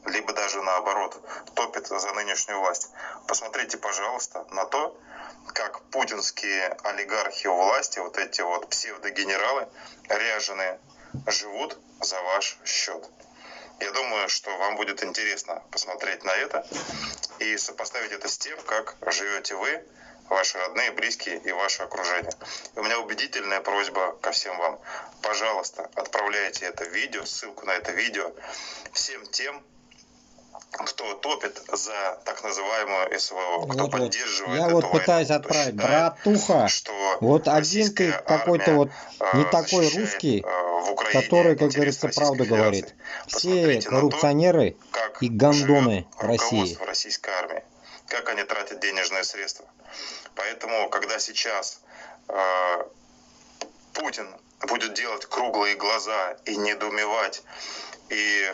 либо даже наоборот, топит за нынешнюю власть. Посмотрите, пожалуйста, на то, как путинские олигархи у власти, вот эти вот псевдогенералы, ряженые, живут за ваш счет. Я думаю, что вам будет интересно посмотреть на это и сопоставить это с тем, как живете вы, ваши родные, близкие и ваше окружение. И у меня убедительная просьба ко всем вам. Пожалуйста, отправляйте это видео, ссылку на это видео всем тем, кто топит за так называемую СВО, кто поддерживает я эту вот войну, пытаюсь кто отправить, считает, братуха, что вот один ты российская какой-то армия вот не такой защищает русский, в Украине который, как интересы говорится, Российской правду Федерации. говорит. Все Посмотрите на то, коррупционеры как и живет гондоны в России. руководство российской армии, как они тратят денежные средства. Поэтому, когда сейчас Путин будет делать круглые глаза и недоумевать, и